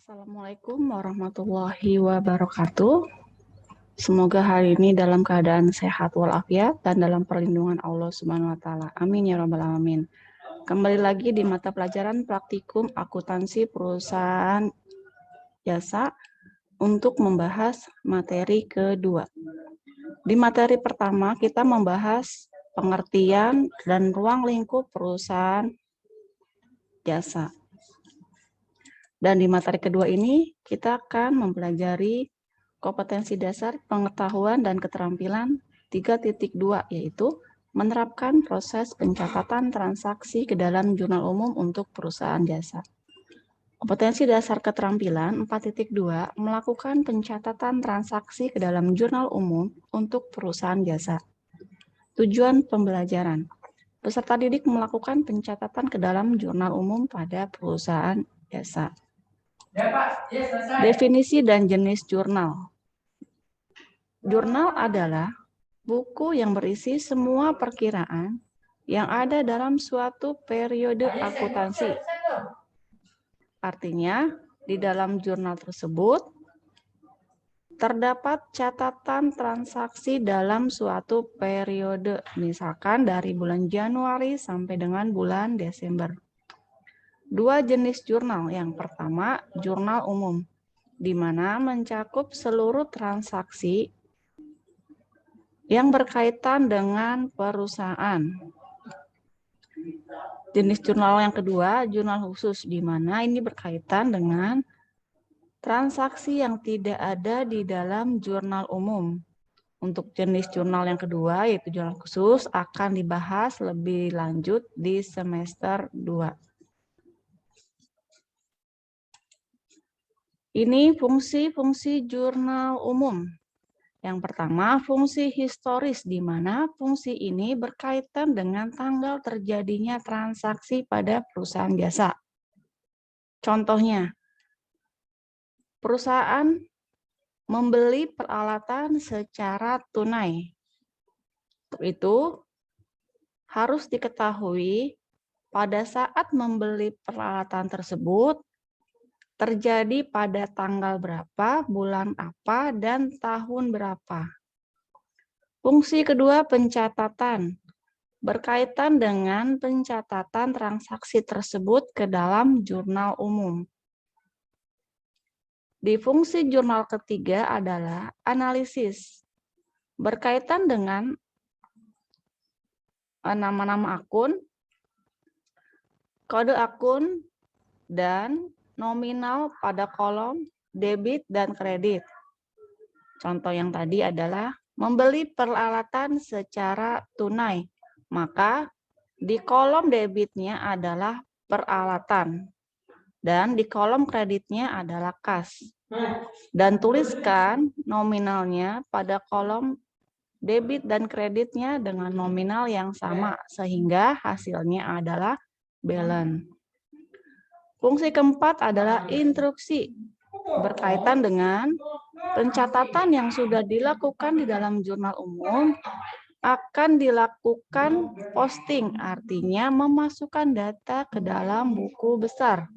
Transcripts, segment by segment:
Assalamualaikum warahmatullahi wabarakatuh. Semoga hari ini dalam keadaan sehat walafiat dan dalam perlindungan Allah Subhanahu wa taala. Amin ya rabbal alamin. Kembali lagi di mata pelajaran praktikum akuntansi perusahaan jasa untuk membahas materi kedua. Di materi pertama kita membahas pengertian dan ruang lingkup perusahaan jasa. Dan di materi kedua ini, kita akan mempelajari kompetensi dasar pengetahuan dan keterampilan 3.2, yaitu menerapkan proses pencatatan transaksi ke dalam jurnal umum untuk perusahaan jasa. Kompetensi dasar keterampilan 4.2, melakukan pencatatan transaksi ke dalam jurnal umum untuk perusahaan jasa. Tujuan pembelajaran. Peserta didik melakukan pencatatan ke dalam jurnal umum pada perusahaan jasa. Definisi dan jenis jurnal. Jurnal adalah buku yang berisi semua perkiraan yang ada dalam suatu periode akuntansi. Artinya, di dalam jurnal tersebut terdapat catatan transaksi dalam suatu periode, misalkan dari bulan Januari sampai dengan bulan Desember. Dua jenis jurnal. Yang pertama, jurnal umum, di mana mencakup seluruh transaksi yang berkaitan dengan perusahaan. Jenis jurnal yang kedua, jurnal khusus, di mana ini berkaitan dengan transaksi yang tidak ada di dalam jurnal umum. Untuk jenis jurnal yang kedua, yaitu jurnal khusus, akan dibahas lebih lanjut di semester 2. Ini fungsi-fungsi jurnal umum. Yang pertama, fungsi historis, di mana fungsi ini berkaitan dengan tanggal terjadinya transaksi pada perusahaan jasa. Contohnya, perusahaan membeli peralatan secara tunai. Untuk itu, harus diketahui pada saat membeli peralatan tersebut, terjadi pada tanggal berapa, bulan apa, dan tahun berapa. Fungsi kedua, pencatatan. Berkaitan dengan pencatatan transaksi tersebut ke dalam jurnal umum. Di fungsi jurnal ketiga adalah analisis. Berkaitan dengan nama-nama akun, kode akun, dan nominal pada kolom debit dan kredit. Contoh yang tadi adalah membeli peralatan secara tunai, maka di kolom debitnya adalah peralatan dan di kolom kreditnya adalah kas. Dan tuliskan nominalnya pada kolom debit dan kreditnya dengan nominal yang sama sehingga hasilnya adalah balance. Fungsi keempat adalah instruksi, berkaitan dengan pencatatan yang sudah dilakukan di dalam jurnal umum akan dilakukan posting, artinya memasukkan data ke dalam buku besar.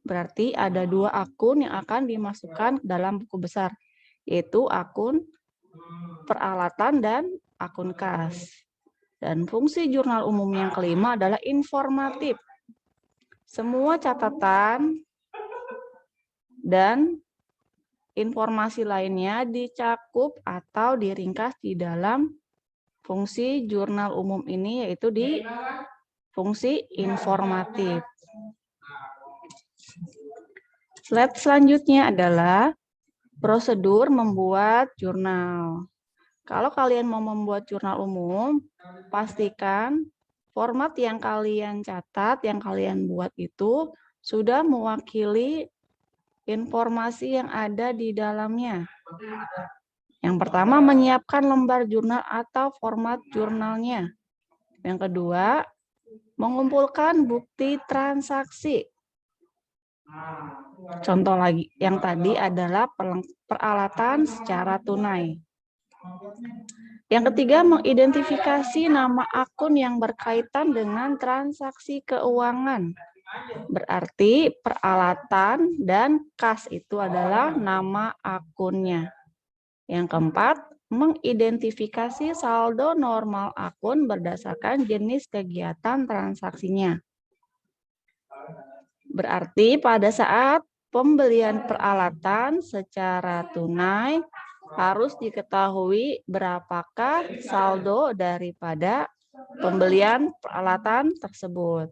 Berarti ada dua akun yang akan dimasukkan ke dalam buku besar, yaitu akun peralatan dan akun kas. Dan fungsi jurnal umum yang kelima adalah informatif. Semua catatan dan informasi lainnya dicakup atau diringkas di dalam fungsi jurnal umum ini, yaitu di fungsi informatif. Slide selanjutnya adalah prosedur membuat jurnal. Kalau kalian mau membuat jurnal umum, pastikan format yang kalian catat, yang kalian buat itu sudah mewakili informasi yang ada di dalamnya. Yang pertama, menyiapkan lembar jurnal atau format jurnalnya. Yang kedua, mengumpulkan bukti transaksi. Contoh lagi, yang tadi adalah peralatan secara tunai. Yang ketiga, mengidentifikasi nama akun yang berkaitan dengan transaksi keuangan. Berarti peralatan dan kas itu adalah nama akunnya. Yang keempat, mengidentifikasi saldo normal akun berdasarkan jenis kegiatan transaksinya. Berarti pada saat pembelian peralatan secara tunai harus diketahui berapakah saldo daripada pembelian peralatan tersebut.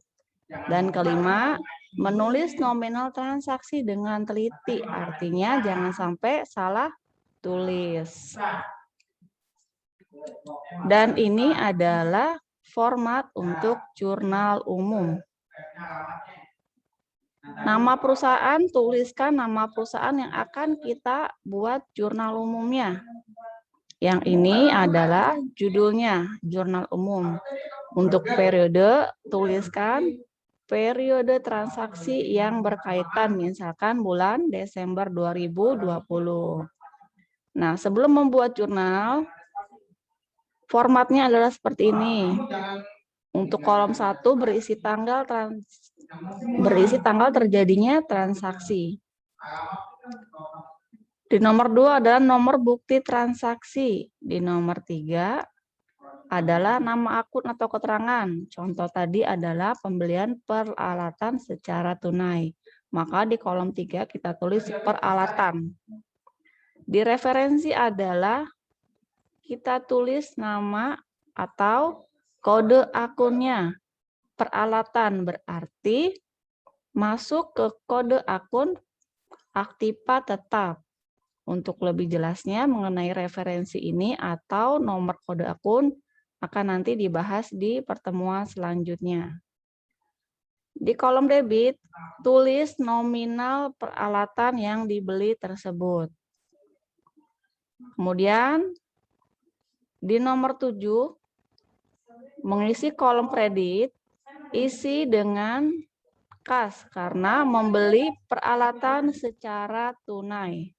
Dan kelima, menulis nominal transaksi dengan teliti. Artinya jangan sampai salah tulis. Dan ini adalah format untuk jurnal umum. Nama perusahaan, tuliskan nama perusahaan yang akan kita buat jurnal umumnya. Yang ini adalah judulnya, jurnal umum. Untuk periode, tuliskan periode transaksi yang berkaitan, misalkan bulan Desember 2020. Nah, sebelum membuat jurnal, formatnya adalah seperti ini. Untuk kolom 1 berisi tanggal terjadinya transaksi. Di nomor 2 adalah nomor bukti transaksi. Di nomor 3 adalah nama akun atau keterangan. Contoh tadi adalah pembelian peralatan secara tunai. Maka di kolom 3 kita tulis peralatan. Di referensi adalah kita tulis nama atau kode akunnya. Peralatan berarti masuk ke kode akun Aktiva tetap. Untuk lebih jelasnya mengenai referensi ini atau nomor kode akun akan nanti dibahas di pertemuan selanjutnya. Di kolom debit, tulis nominal peralatan yang dibeli tersebut. Kemudian di nomor 7, mengisi kolom kredit, isi dengan kas karena membeli peralatan secara tunai.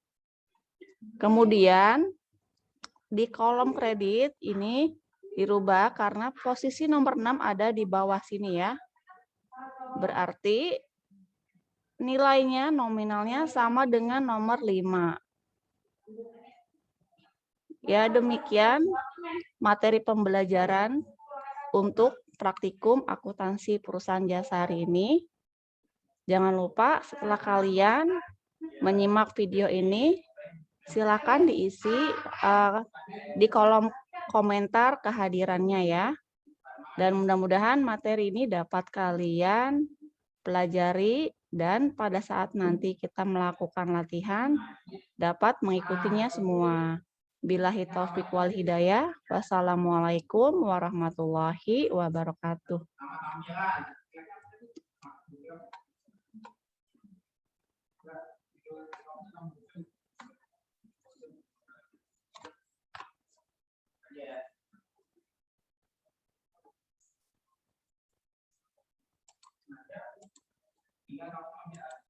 Kemudian di kolom kredit ini dirubah karena posisi nomor 6 ada di bawah sini ya. Berarti nilainya nominalnya sama dengan nomor 5. Ya, demikian materi pembelajaran untuk praktikum akuntansi perusahaan jasa hari ini. Jangan lupa setelah kalian menyimak video ini, silakan diisi di kolom komentar kehadirannya ya. Dan mudah-mudahan materi ini dapat kalian pelajari dan pada saat nanti kita melakukan latihan dapat mengikutinya semua. Billahi taufiq wal hidayah. Wassalamualaikum warahmatullahi wabarakatuh.